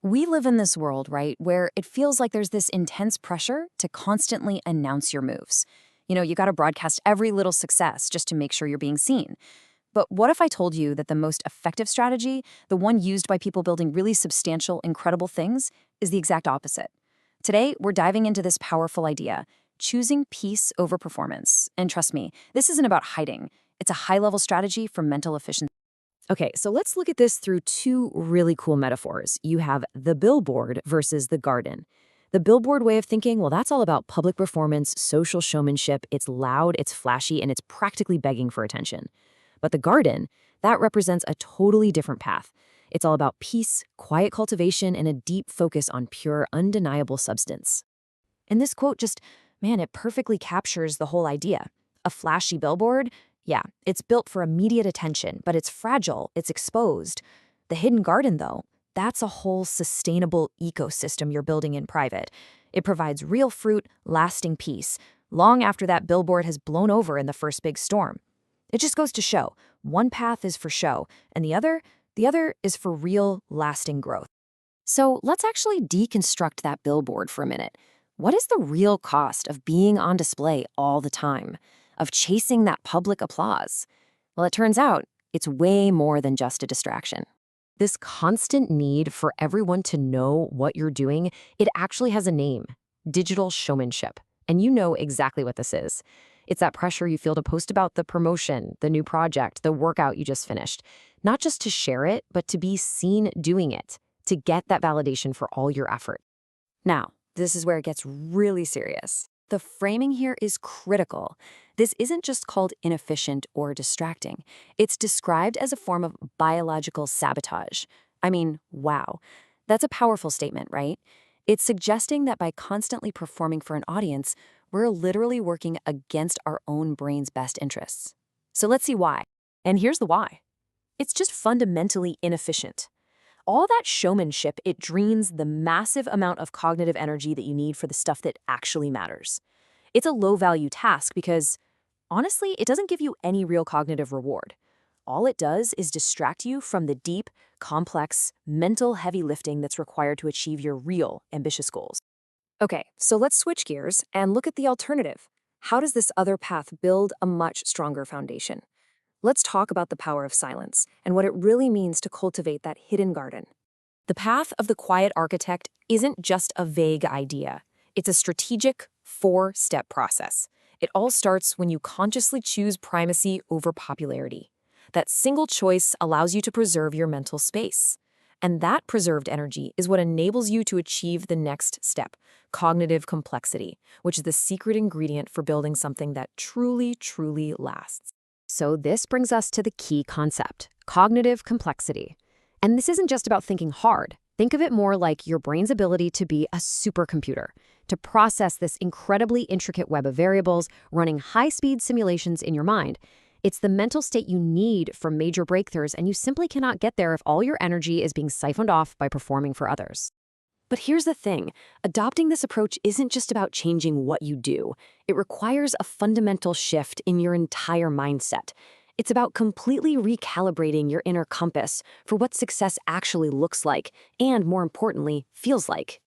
We live in this world, right, where it feels like there's this intense pressure to constantly announce your moves. You got to broadcast every little success just to make sure you're being seen. But what if I told you that the most effective strategy, the one used by people building really substantial, incredible things, is the exact opposite? Today, we're diving into this powerful idea, choosing peace over performance. And trust me, this isn't about hiding. It's a high-level strategy for mental efficiency. Okay, so let's look at this through two really cool metaphors. You have the billboard versus the garden. The billboard way of thinking, well, that's all about public performance, social showmanship. It's loud, it's flashy, and it's practically begging for attention. But the garden, that represents a totally different path. It's all about peace, quiet cultivation, and a deep focus on pure, undeniable substance. And this quote just, man, it perfectly captures the whole idea. A flashy billboard? Yeah, it's built for immediate attention, but it's fragile, it's exposed. The hidden garden, though, that's a whole sustainable ecosystem you're building in private. It provides real fruit, lasting peace, long after that billboard has blown over in the first big storm. It just goes to show, one path is for show, and the other is for real, lasting growth. So let's actually deconstruct that billboard for a minute. What is the real cost of being on display all the time? Of chasing that public applause? Well, it turns out it's way more than just a distraction. This constant need for everyone to know what you're doing, it actually has a name: digital showmanship. And you know exactly what this is. It's that pressure you feel to post about the promotion, the new project, the workout you just finished. Not just to share it, but to be seen doing it, to get that validation for all your effort. Now, this is where it gets really serious. The framing here is critical. This isn't just called inefficient or distracting. It's described as a form of biological sabotage. I mean, wow. That's a powerful statement, right? It's suggesting that by constantly performing for an audience, we're literally working against our own brain's best interests. So let's see why. And here's the why. It's just fundamentally inefficient. All that showmanship, it drains the massive amount of cognitive energy that you need for the stuff that actually matters. It's a low-value task because, honestly, it doesn't give you any real cognitive reward. All it does is distract you from the deep, complex, mental heavy lifting that's required to achieve your real, ambitious goals. Okay, so let's switch gears and look at the alternative. How does this other path build a much stronger foundation? Let's talk about the power of silence and what it really means to cultivate that hidden garden. The path of the quiet architect isn't just a vague idea. It's a strategic, four-step process. It all starts when you consciously choose primacy over popularity. That single choice allows you to preserve your mental space. And that preserved energy is what enables you to achieve the next step, cognitive complexity, which is the secret ingredient for building something that truly, truly lasts. So this brings us to the key concept, cognitive complexity. And this isn't just about thinking hard. Think of it more like your brain's ability to be a supercomputer, to process this incredibly intricate web of variables, running high-speed simulations in your mind. It's the mental state you need for major breakthroughs, and you simply cannot get there if all your energy is being siphoned off by performing for others. But here's the thing, adopting this approach isn't just about changing what you do. It requires a fundamental shift in your entire mindset. It's about completely recalibrating your inner compass for what success actually looks like, and more importantly, feels like.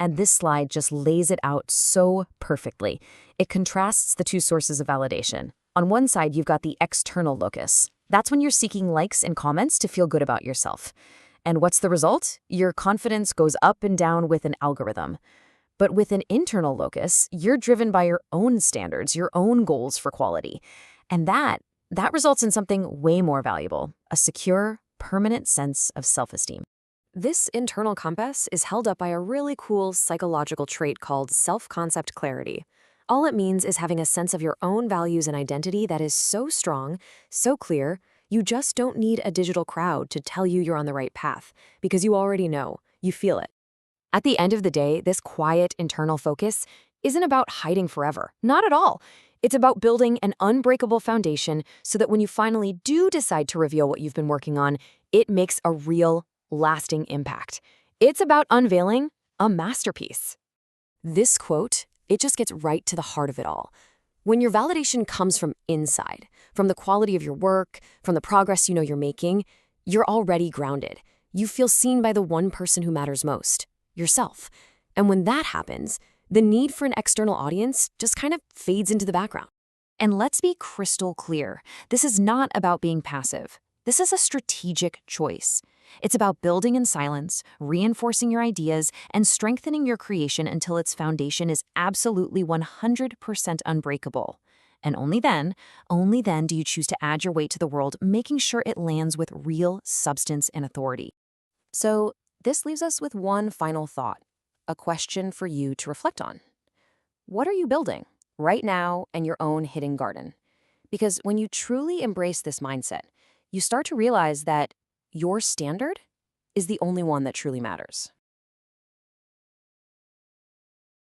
And this slide just lays it out so perfectly. It contrasts the two sources of validation. On one side, you've got the external locus. That's when you're seeking likes and comments to feel good about yourself. And what's the result? Your confidence goes up and down with an algorithm. But with an internal locus, you're driven by your own standards, your own goals for quality. And that results in something way more valuable, a secure, permanent sense of self-esteem. This internal compass is held up by a really cool psychological trait called self-concept clarity. All it means is having a sense of your own values and identity that is so strong, so clear, you just don't need a digital crowd to tell you you're on the right path, because you already know, you feel it. At the end of the day, this quiet internal focus isn't about hiding forever. Not at all. It's about building an unbreakable foundation so that when you finally do decide to reveal what you've been working on, it makes a real, lasting impact. It's about unveiling a masterpiece. This quote, it just gets right to the heart of it all. When your validation comes from inside, from the quality of your work, from the progress you know you're making, you're already grounded. You feel seen by the one person who matters most, yourself. And when that happens, the need for an external audience just kind of fades into the background. And let's be crystal clear. This is not about being passive. This is a strategic choice. It's about building in silence, reinforcing your ideas, and strengthening your creation until its foundation is absolutely 100% unbreakable. And only then do you choose to add your weight to the world, making sure it lands with real substance and authority. So, this leaves us with one final thought, a question for you to reflect on. What are you building right now in your own hidden garden? Because when you truly embrace this mindset, you start to realize that your standard is the only one that truly matters.